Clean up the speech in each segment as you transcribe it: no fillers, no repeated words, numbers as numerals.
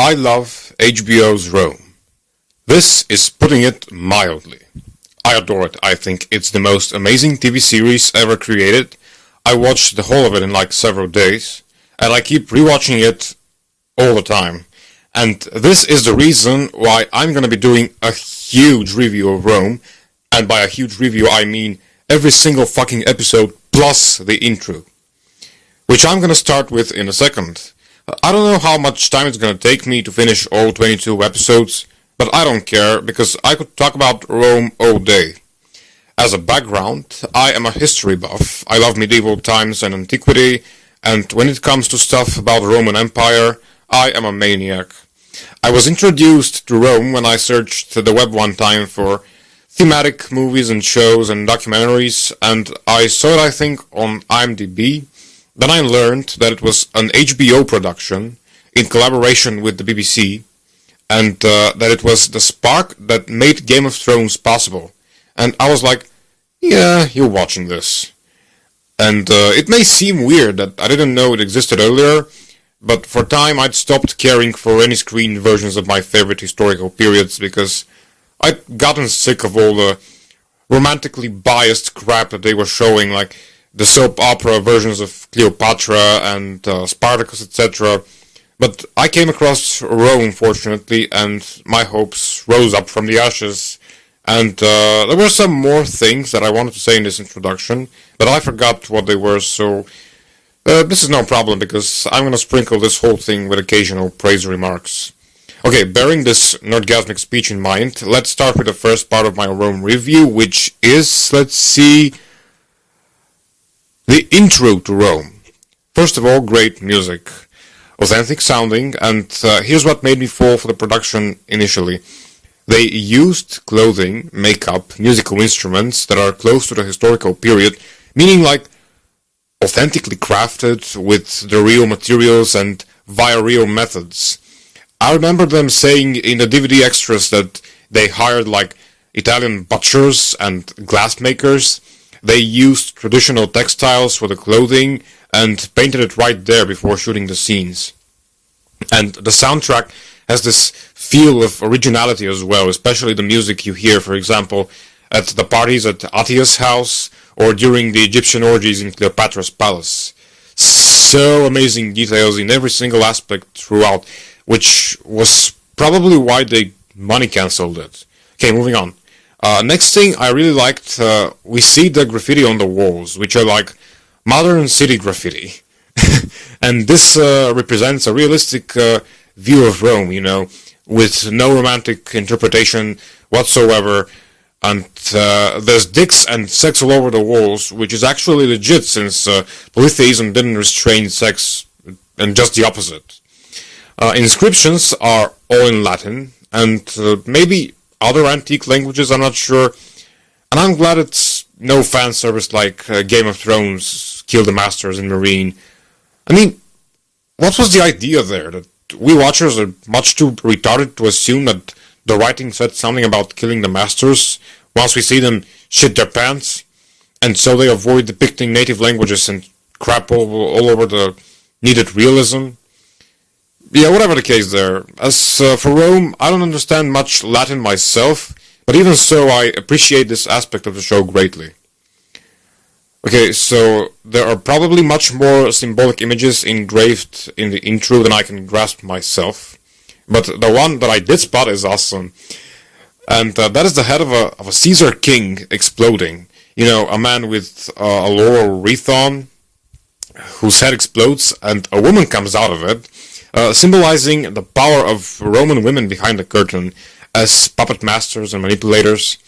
I love HBO's Rome. This is putting it mildly. I adore it. I think it's the most amazing TV series ever created. I watched the whole of it in like several days, and I keep rewatching it all the time. And this is the reason why I'm gonna be doing a huge review of Rome, and by a huge review I mean every single fucking episode plus the intro, which I'm gonna start with in a second. I don't know how much time it's gonna take me to finish all 22 episodes, but I don't care, because I could talk about Rome all day. As a background, I am a history buff. I love medieval times and antiquity, and when it comes to stuff about the Roman Empire, I am a maniac. I was introduced to Rome when I searched the web one time for thematic movies and shows and documentaries, and I saw it, I think, on IMDb. Then I learned that it was an HBO production in collaboration with the BBC, and that it was the spark that made Game of Thrones possible. And I was like, yeah, you're watching this. And it may seem weird that I didn't know it existed earlier, but for a time I'd stopped caring for any screen versions of my favorite historical periods because I'd gotten sick of all the romantically biased crap that they were showing, like the soap opera versions of Cleopatra and Spartacus, etc. But I came across Rome, fortunately, and my hopes rose up from the ashes. And there were some more things that I wanted to say in this introduction, but I forgot what they were, so this is no problem, because I'm gonna sprinkle this whole thing with occasional praise remarks. Okay, bearing this nerdgasmic speech in mind, let's start with the first part of my Rome review, which is, let's see, the intro to Rome. First of all, great music. Authentic sounding, and here's what made me fall for the production initially. They used clothing, makeup, musical instruments that are close to the historical period, meaning like authentically crafted with the real materials and via real methods. I remember them saying in the DVD extras that they hired like Italian butchers and glassmakers. They used traditional textiles for the clothing and painted it right there before shooting the scenes. And the soundtrack has this feel of originality as well, especially the music you hear, for example, at the parties at Attia's house or during the Egyptian orgies in Cleopatra's palace. So amazing details in every single aspect throughout, which was probably why they money cancelled it. Okay, moving on. Next thing I really liked, we see the graffiti on the walls, which are like modern city graffiti. And this represents a realistic view of Rome, you know, with no romantic interpretation whatsoever. And there's dicks and sex all over the walls, which is actually legit, since polytheism didn't restrain sex, and just the opposite. Inscriptions are all in Latin, and maybe other antique languages, I'm not sure. And I'm glad it's no fan service like Game of Thrones, Kill the Masters in Marine. I mean, what was the idea there? That we watchers are much too retarded to assume that the writing said something about killing the masters once we see them shit their pants, and so they avoid depicting native languages and crap all over the needed realism? Yeah, whatever the case there. As for Rome, I don't understand much Latin myself, but even so, I appreciate this aspect of the show greatly. Okay, so there are probably much more symbolic images engraved in the intro than I can grasp myself, but the one that I did spot is awesome. And that is the head of a Caesar king exploding. You know, a man with a laurel wreath on, whose head explodes, and a woman comes out of it, symbolizing the power of Roman women behind the curtain as puppet masters and manipulators.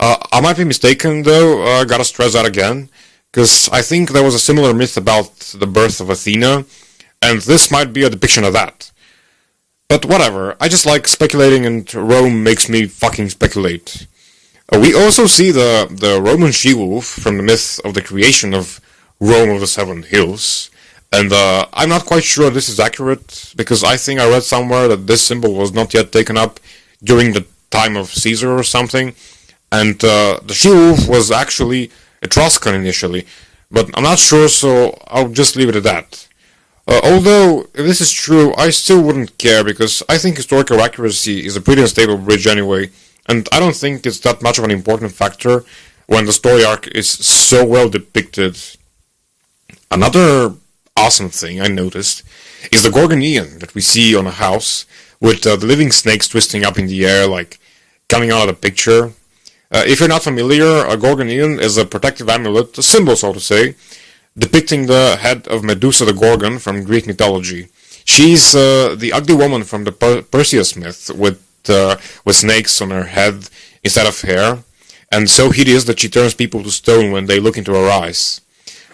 I might be mistaken, though, gotta stress that again, because I think there was a similar myth about the birth of Athena, and this might be a depiction of that. But whatever, I just like speculating, and Rome makes me fucking speculate. We also see the Roman she-wolf from the myth of the creation of Rome of the Seven Hills, and I'm not quite sure this is accurate, because I think I read somewhere that this symbol was not yet taken up during the time of Caesar or something, and the she-wolf was actually Etruscan initially, but I'm not sure, so I'll just leave it at that. Although, if this is true, I still wouldn't care because I think historical accuracy is a pretty unstable bridge anyway, and I don't think it's that much of an important factor when the story arc is so well depicted. Another awesome thing I noticed is the Gorgonian that we see on a house with the living snakes twisting up in the air, like coming out of the picture. If you're not familiar, a Gorgonian is a protective amulet, a symbol so to say, depicting the head of Medusa the Gorgon from Greek mythology. She's the ugly woman from the Perseus myth with snakes on her head instead of hair, and so hideous that she turns people to stone when they look into her eyes.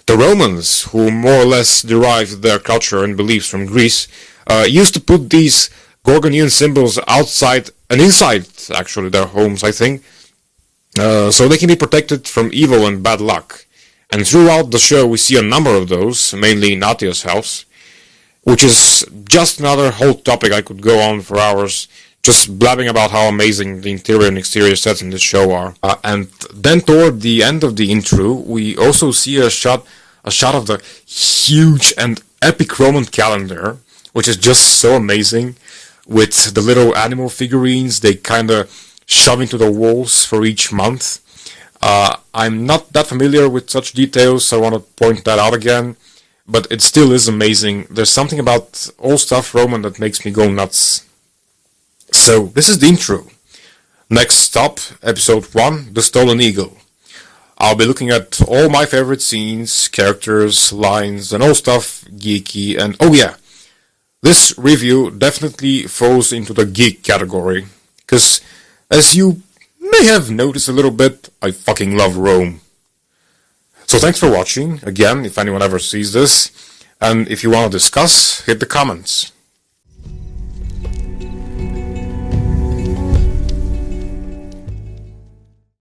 The Romans, who more or less derived their culture and beliefs from Greece, used to put these Gorgonian symbols outside and inside, actually, their homes, I think, so they can be protected from evil and bad luck. And throughout the show we see a number of those, mainly in Natia's house, which is just another whole topic I could go on for hours, just blabbing about how amazing the interior and exterior sets in this show are. And then toward the end of the intro, we also see a shot of the huge and epic Roman calendar, which is just so amazing, with the little animal figurines they kinda shove into the walls for each month. I'm not that familiar with such details, so I want to point that out again, but it still is amazing. There's something about old stuff Roman that makes me go nuts. So, this is the intro. Next stop, episode 1, The Stolen Eagle. I'll be looking at all my favorite scenes, characters, lines, and all stuff geeky, and oh yeah, this review definitely falls into the geek category, because as you may have noticed a little bit, I fucking love Rome. So thanks for watching, again, if anyone ever sees this, and if you want to discuss, hit the comments.